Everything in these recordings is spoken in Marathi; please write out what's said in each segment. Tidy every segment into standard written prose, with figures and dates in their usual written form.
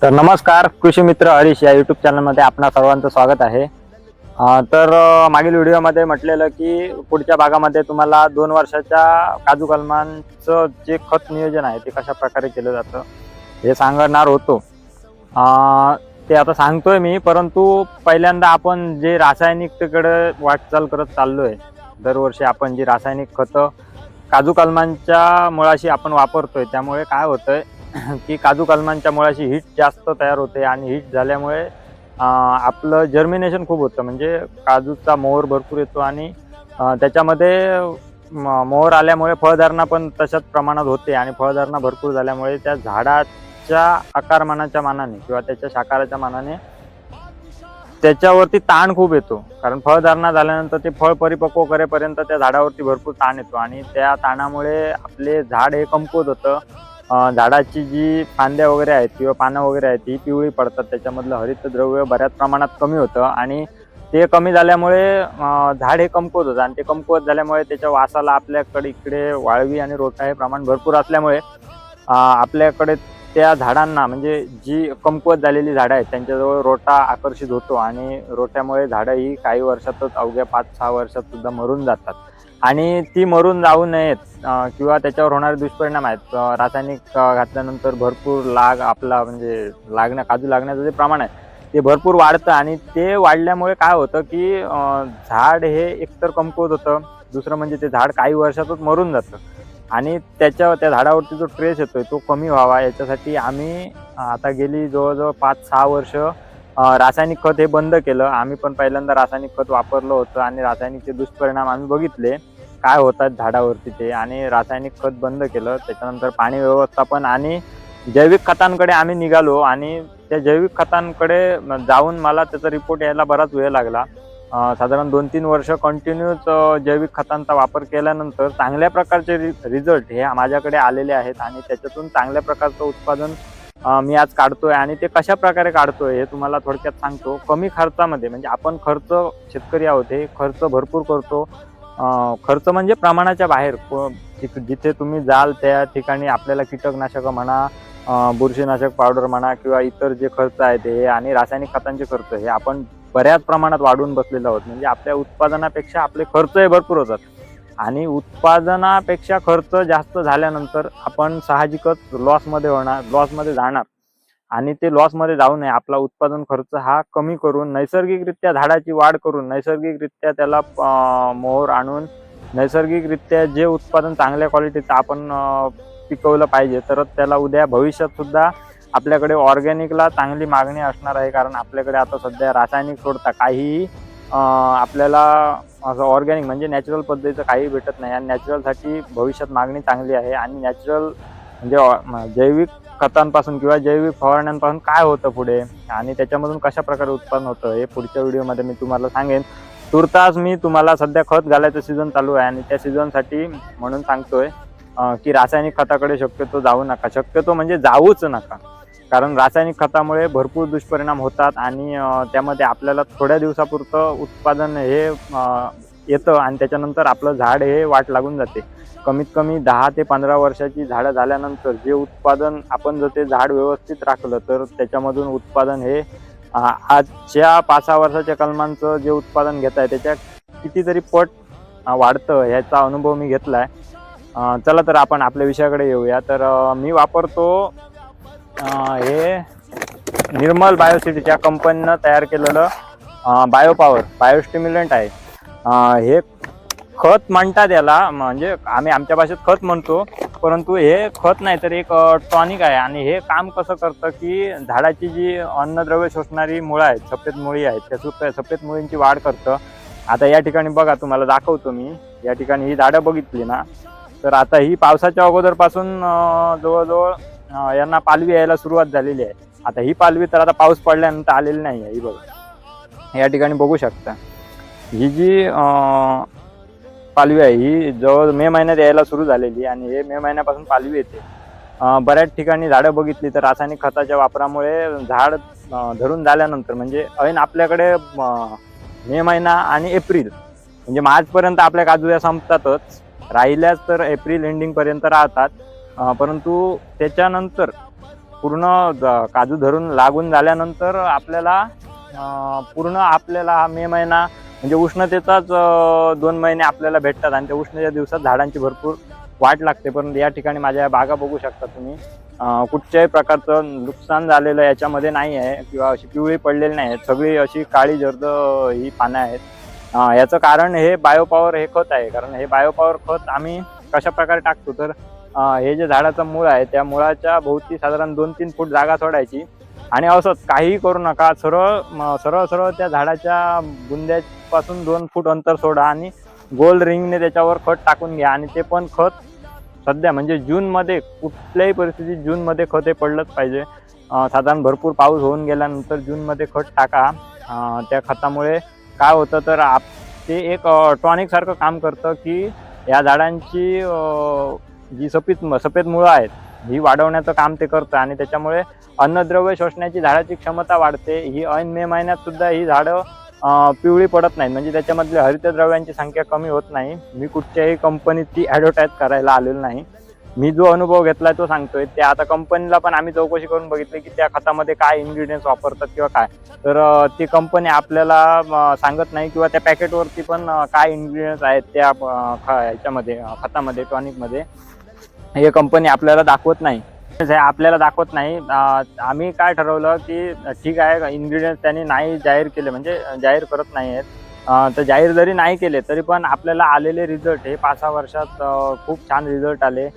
तर नमस्कार कृषी मित्र हरीश या यूट्यूब चॅनलमध्ये आपणा सर्वांचं स्वागत आहे। मागील व्हिडिओमध्ये म्हटलेलं की पुढच्या भागामध्ये तुम्हाला 2 वर्षाच्या काजू कलमांचं जे खत नियोजन आहे ते कशा प्रकारे केलं जातं हे सांगणार होतो। ते आता सांगतोय मी, परंतु पहिल्यांदा आपण जे रासायनिकतेकडे वाटचाल करत चाललोय, दरवर्षी आपण जी रासायनिक खतं काजू कलमांच्या मुळाशी आपण वापरतोय, त्यामुळे काय होतंय की काजू कलमांच्या मुळाशी हीट जास्त तयार होते आणि हीट झाल्यामुळे आपलं जर्मिनेशन खूप होतं, म्हणजे काजूचा मोहर भरपूर येतो आणि त्याच्यामध्ये मोहर आल्यामुळे फळधारणा पण तशाच प्रमाणात होते आणि फळधारणा भरपूर झाल्यामुळे त्या झाडाच्या आकारमानाच्या मानाने किंवा त्याच्या शाकाराच्या मानाने त्याच्यावरती ताण खूप येतो। कारण फळधारणा झाल्यानंतर ते फळ परिपक्व करेपर्यंत त्या झाडावरती भरपूर ताण येतो आणि त्या ताणामुळे आपले झाड हे कमकुवत होतं। झाडाची जी फांद्या वगैरे आहेत किंवा पानं वगैरे आहेत ती पिवळी पडतात, त्याच्यामधलं हरितद्रव्य बऱ्याच प्रमाणात कमी होतं आणि ते कमी झाल्यामुळे झाड हे कमकुवत होतं आणि ते कमकुवत झाल्यामुळे त्याच्या वासाला आपल्याकडे इकडे वाळवी आणि रोटा हे प्रमाण भरपूर असल्यामुळे आपल्याकडे त्या झाडांना, म्हणजे जी कमकुवत झालेली झाडं आहेत त्यांच्याजवळ रोटा आकर्षित होतो आणि रोट्यामुळे झाडं ही काही वर्षातच, अवघ्या 5-6 वर्षात सुद्धा मरून जातात आणि ती मरून जाऊ नयेत किंवा त्याच्यावर होणारे दुष्परिणाम आहेत। रासायनिक घातल्यानंतर भरपूर आपला म्हणजे काजू लागण्याचं जे प्रमाण आहे ते भरपूर वाढतं आणि ते वाढल्यामुळे काय होतं की झाड हे एकतर कमकुवत होतं, दुसरं म्हणजे ते झाड काही वर्षातच मरून जातं आणि त्या झाडावरती जो ट्रेस येतोय तो कमी व्हावा याच्यासाठी आम्ही आता गेली जवळजवळ 5-6 वर्ष रासायनिक खत हे बंद केलं। आम्ही पण पहिल्यांदा रासायनिक खत वापरलं होतं आणि रासायनिकचे दुष्परिणाम आम्ही बघितले काय होतात झाडावरती ते, आणि रासायनिक खत बंद केलं। त्याच्यानंतर पाणी व्यवस्थापन आणि जैविक खतांकडे आम्ही निघालो आणि त्या जैविक खतांकडे जाऊन मला त्याचा रिपोर्ट यायला बराच वेळ लागला। साधारण 2-3 वर्ष कंटिन्यूच जैविक खतांचा वापर केल्यानंतर चांगल्या प्रकारचे रिझल्ट हे माझ्याकडे आलेले आहेत आणि त्याच्यातून चांगल्या प्रकारचं उत्पादन मी आज काढतोय आणि ते कशा प्रकारे काढतोय हे तुम्हाला थोडक्यात सांगतो। कमी खर्चामध्ये, म्हणजे आपण शेतकरी आहोत, हे खर्च भरपूर करतो। खर्च म्हणजे प्रमाणाच्या बाहेर, जिथे तुम्ही जाल त्या ठिकाणी आपल्याला कीटकनाशक म्हणा, बुरशीनाशक पावडर म्हणा किंवा इतर जे खर्च आहेत हे आणि रासायनिक खतांचे खर्च हे आपण बऱ्याच प्रमाणात वाढवून बसलेलो आहोत। म्हणजे आपल्या उत्पादनापेक्षा आपले खर्च हे भरपूर होतात आणि उत्पादनापेक्षा खर्च जास्त झाल्यानंतर आपण साहजिकच लॉसमध्ये जाणार आणि ते लॉसमध्ये जाऊ नये, आपला उत्पादन खर्च हा कमी करून नैसर्गिकरित्या झाडाची वाढ करून नैसर्गिकरित्या त्याला मोहर आणून नैसर्गिकरित्या जे उत्पादन चांगल्या क्वालिटीचं आपण पिकवलं पाहिजे, तर त्याला उद्या भविष्यात सुद्धा आपल्याकडे ऑर्गॅनिकला चांगली मागणी असणार आहे। कारण आपल्याकडे आता सध्या रासायनिक सोडता काहीही आपल्याला असं ऑर्गॅनिक म्हणजे नॅचरल पद्धतीचं काही भेटत नाही आणि नॅचरलसाठी भविष्यात मागणी चांगली आहे आणि नॅचरल म्हणजे जैविक खतांपासून किंवा जैविक फवारण्यांपासून काय होतं पुढे आणि त्याच्यामधून कशा प्रकारे उत्पन्न होतं हे पुढच्या व्हिडिओमध्ये मी तुम्हाला सांगेन। तुर्तास मी तुम्हाला सध्या खत घालायचं सीझन चालू आहे आणि त्या सीझनसाठी म्हणून सांगतोय की रासायनिक खताकडे शक्यतो जाऊ नका, शक्यतो म्हणजे जाऊच नका। कारण रासायनिक खतामुळे भरपूर दुष्परिणाम होतात आणि त्यामध्ये आपल्याला थोड्या दिवसापुरतं उत्पादन हे येतं आणि त्याच्यानंतर आपलं झाड हे वाट लागून जाते। कमीत कमी 10 ते 15 वर्षाची झाडं झाल्यानंतर जे उत्पादन आपण जर ते झाड व्यवस्थित राखलं तर त्याच्यामधून उत्पादन हे आजच्या 5-6 वर्षाच्या कलमांचं जे उत्पादन घेत आहे त्याच्या कितीतरी पट वाढतं, ह्याचा अनुभव मी घेतला आहे। चला तर आपण आपल्या विषयाकडे येऊया। तर मी वापरतो हे निर्मल बायोसिटीच्या कंपनीनं तयार केलेलं बायोपॉवर बायोस्टिम्युलंट आहे। हे खत म्हणतात याला, म्हणजे आम्ही आमच्या भाषेत खत म्हणतो, परंतु हे खत नाही तर एक टॉनिक आहे आणि हे काम कसं करतं की झाडाची जी अन्नद्रव्य शोषणारी मुळं आहेत, सफेद मुळी आहेत, त्या सफेद मुळींची वाढ करतं। आता या ठिकाणी बघा, तुम्हाला दाखवतो मी, या ठिकाणी ही झाडं बघितली ना, तर आता ही पावसाच्या अगोदरपासून जवळजवळ यांना पालवी यायला सुरुवात झालेली आहे। आता ही पालवी तर आता पाऊस पडल्यानंतर आलेली नाही आहे, ही बघा या ठिकाणी बघू शकता। ही जी पालवी आहे ही जवळ मे महिन्यात यायला सुरू झालेली आणि हे मे महिन्यापासून पालवी येते। बऱ्याच ठिकाणी झाडं बघितली तर रासायनिक खताच्या वापरामुळे झाड धरून झाल्यानंतर, म्हणजे ऐन आपल्याकडे मे महिना आणि एप्रिल म्हणजे मार्चपर्यंत आपल्या काजूया संपतातच, राहिल्याच तर एप्रिल एंडिंगपर्यंत राहतात। परंतु त्याच्यानंतर काजू धरून लागून झाल्यानंतर आपल्याला पूर्ण आपल्याला हा मे महिना म्हणजे उष्णतेचाच 2 महिने आपल्याला भेटतात आणि त्या उष्णतेच्या दिवसात झाडांची भरपूर वाढ लागते. पण या ठिकाणी माझ्या बागा बघू शकता तुम्ही, कुठच्याही प्रकारचं नुकसान झालेलं याच्यामध्ये नाही आहे किंवा अशी पिवळी पडलेली नाही आहे. सगळी अशी काळी जर्द ही पानं आहेत. याचं कारण हे बायोपॉवर हे खत आहे. कारण हे बायोपॉवर खत आम्ही कशा प्रकारे टाकतो तर हे जे झाडाचं मूळ आहे त्या मुळाच्या भोवती साधारण 2-3 फूट जागा सोडायची आणि असंच काहीही करू नका, सरळ सरळ त्या झाडाच्या बुंद्यापासून 2 फूट अंतर सोडा आणि गोल रिंगने त्याच्यावर खत टाकून घ्या. आणि ते पण खत सध्या म्हणजे जूनमध्ये, कुठल्याही परिस्थितीत जूनमध्ये खत हे पडलंच पाहिजे. साधारण भरपूर पाऊस होऊन गेल्यानंतर जूनमध्ये खत टाका. त्या खतामुळे काय होतं तर ते एक टॉनिक सारखं काम करतं की या झाडांची जी सफेद मुळं आहेत ही वाढवण्याचं काम ते करतं आणि त्याच्यामुळे अन्नद्रव्य शोषण्याची झाडाची क्षमता वाढते. ही ऐन मे महिन्यात सुद्धा ही झाडं पिवळी पडत नाहीत, म्हणजे त्याच्यामधल्या हरितद्रव्यांची संख्या कमी होत नाही. मी कुठच्याही कंपनीची ॲडव्हर्टाईज करायला आलेलो नाही. मी जो अनुभव घेतलाय तो सांगतोय. ते आता कंपनीला पण आम्ही चौकशी करून बघितली की त्या खतामध्ये काय इन्ग्रेडियंट्स वापरतात किंवा काय, तर ती कंपनी आपल्याला सांगत नाही किंवा त्या पॅकेटवरती पण काय इन्ग्रेडियंट्स आहेत त्या ह्याच्यामध्ये खतामध्ये, टॉनिकमध्ये, हे कंपनी आपल्याला दाखवत नाही. आपल्याला दाखवत नाही. आम्ही काय ठरवलं की ठीक आहे, इन्ग्रेडियंट्स त्यांनी नाही जाहीर केले, म्हणजे जाहीर करत नाही आहेत, तर जाहीर जरी नाही केले तरी पण आपल्याला आलेले रिझल्ट हे 5-6 वर्षात खूप छान रिझल्ट आले.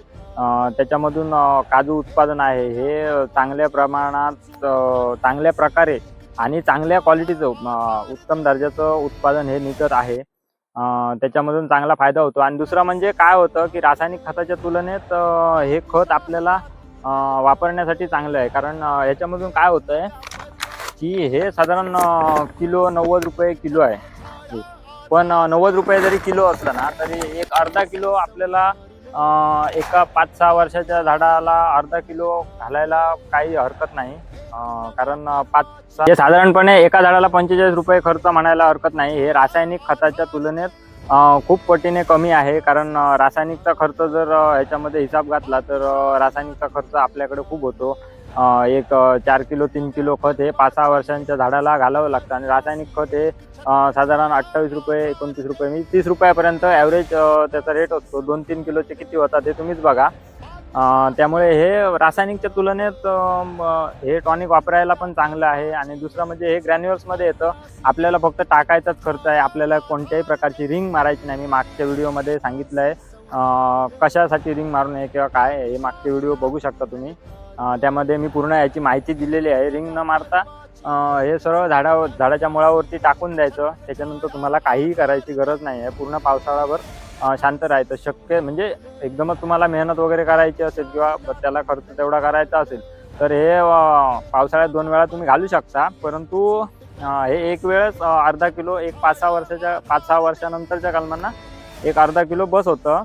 त्याच्यामधून काजू उत्पादन आहे हे चांगल्या प्रमाणात, चांगल्या प्रकारे आणि चांगल्या क्वालिटीचं, उत्तम दर्जाचं उत्पादन हे निघत आहे. त्याच्यामधून चांगला फायदा होतो. आणि दुसरं म्हणजे काय होतं की रासायनिक खताच्या तुलनेत हे खत आपल्याला वापरण्यासाठी चांगलं आहे. कारण याच्यामधून काय होतं आहे की हे साधारण किलो 90 रुपये किलो आहे. पण 90 रुपये जरी किलो असलं ना तरी एक अर्धा किलो आपल्याला एका 5-6 वर्षाच्या झाडाला अर्धा किलो घालायला काही हरकत नाही. कारण हे साधारणपणे एका झाडाला 45 रुपये खर्च म्हणायला हरकत नाही. हे रासायनिक खताच्या तुलनेत खूप पटीने कमी आहे. कारण रासायनिकचा खर्च जर ह्याच्यामध्ये हिसाब घातला तर रासायनिकचा खर्च आपल्याकडे खूप होतो. एक 4 किलो 3 किलो खत हे 5-6 वर्षांच्या झाडाला घालावं लागतं आणि रासायनिक खत हे साधारण 28 रुपये 29 रुपये म्हणजे 30 रुपयापर्यंत ॲव्हरेज त्याचा रेट असतो. 2-3 किलोचे किती होतात हे तुम्हीच बघा. त्यामुळे हे रासायनिकच्या तुलनेत हे टॉनिक वापरायला पण चांगलं आहे. आणि दुसरं म्हणजे हे ग्रॅन्युअल्समध्ये येतं, आपल्याला फक्त टाकायचाच खर्च आहे, आपल्याला कोणत्याही प्रकारची रिंग मारायची नाही. मी मागच्या व्हिडिओमध्ये सांगितलं आहे कशासाठी रिंग मारू नये किंवा काय, हे मागचे व्हिडिओ बघू शकता तुम्ही. त्यामध्ये मी पूर्ण याची माहिती दिलेली आहे. रिंग न मारता हे सरळ झाडाच्या मुळावरती टाकून द्यायचं. त्याच्यानंतर तुम्हाला काहीही करायची गरज नाही आहे. पूर्ण पावसाळ्याभर शांत राहायचं. शक्य म्हणजे एकदमच तुम्हाला मेहनत वगैरे करायची असेल किंवा त्याला खर्च तेवढा करायचा असेल तर हे पावसाळ्यात 2 वेळा तुम्ही घालू शकता. परंतु हे एक वेळेस अर्धा किलो, एक 5-6 वर्षानंतरच्या कलमांना एक अर्धा किलो बस होतं.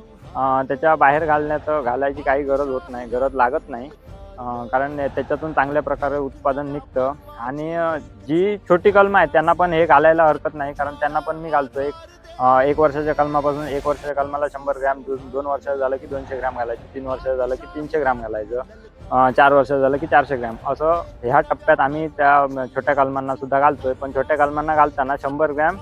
त्याच्या बाहेर घालायची काही गरज लागत नाही. कारण त्याच्यातून चांगल्या प्रकारे उत्पादन निघतं. आणि जी छोटी कलमं आहेत त्यांना पण हे घालायला हरकत नाही. कारण त्यांना पण मी घालतो. एक वर्षाच्या कलमापासून 1 वर्षाच्या कलमाला 100 ग्रॅम, 2 वर्षाचं झालं की 200 ग्रॅम घालायचं, 3 वर्षाचं झालं की 300 ग्रॅम घालायचं, 4 वर्षाचं झालं की 400 ग्रॅम, असं ह्या टप्प्यात आम्ही त्या छोट्या कलमांना सुद्धा घालतोय. पण छोट्या कलमांना घालताना 100 ग्रॅम,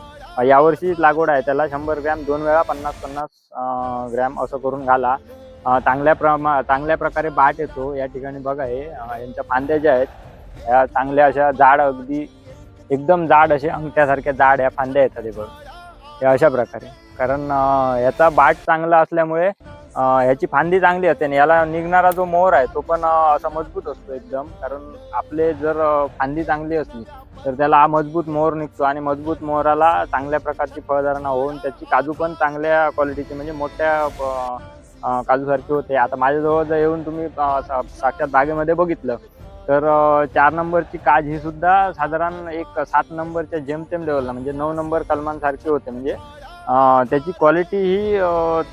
यावर्षी लागवड आहे त्याला 100 ग्रॅम 2 वेळा 50-50 ग्रॅम असं करून घाला. चांगल्या प्रकारे बाट येतो. या ठिकाणी बघा, हे यांच्या फांद्या ज्या आहेत या चांगल्या अशा जाड, अगदी एकदम जाड असे अंगठ्यासारख्या जाड या फांद्या येतात. हे बघ, हे अशा प्रकारे. कारण याचा बाट चांगला असल्यामुळे ह्याची फांदी चांगली असते आणि याला निघणारा जो मोहर आहे तो पण असा मजबूत असतो एकदम. कारण आपले जर फांदी चांगली असली तर त्याला मजबूत मोहर निघतो आणि मजबूत मोहराला चांगल्या प्रकारची फळधारणा होऊन त्याची काजू पण चांगल्या क्वालिटीची, म्हणजे मोठ्या काजूसारखी होते. आता माझ्याजवळ जर येऊन तुम्ही साक्षात बागेमध्ये बघितलं तर 4 नंबरची काज ही सुद्धा साधारण एक 7 नंबरच्या जेमतेम लेवलला, म्हणजे 9 नंबर कलमांसारखी होते. म्हणजे त्याची क्वालिटी ही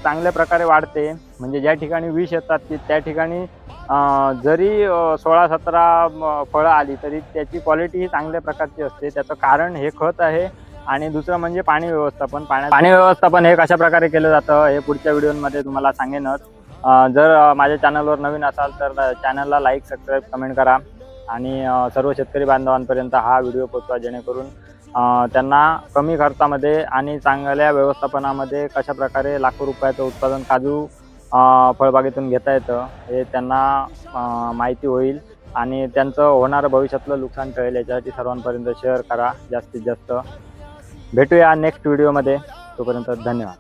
चांगल्या प्रकारे वाढते. म्हणजे ज्या ठिकाणी 20 येतात त्या ठिकाणी जरी 16-17 फळं आली तरी त्याची क्वालिटी ही चांगल्या प्रकारची असते. त्याचं कारण हे खत आहे. आणि दुसरं म्हणजे पाणी व्यवस्थापन हे कशा प्रकारे केलं जातं हे पुढच्या व्हिडिओमध्ये तुम्हाला सांगेनच. जर माझ्या चॅनलवर नवीन असाल तर चॅनलला लाईक, सबस्क्राईब, कमेंट करा आणि सर्व शेतकरी बांधवांपर्यंत हा व्हिडिओ पोहोचवा, जेणेकरून त्यांना कमी खर्चामध्ये आणि चांगल्या व्यवस्थापनामध्ये कशाप्रकारे लाखो रुपयाचं उत्पादन काजू फळबागेतून घेता येतं हे त्यांना माहिती होईल आणि त्यांचं होणारं भविष्यातलं नुकसान टळेल. याच्यासाठी सर्वांपर्यंत शेअर करा जास्तीत जास्त. भेटूया नेक्स्ट व्हिडिओमध्ये. तोपर्यंत धन्यवाद.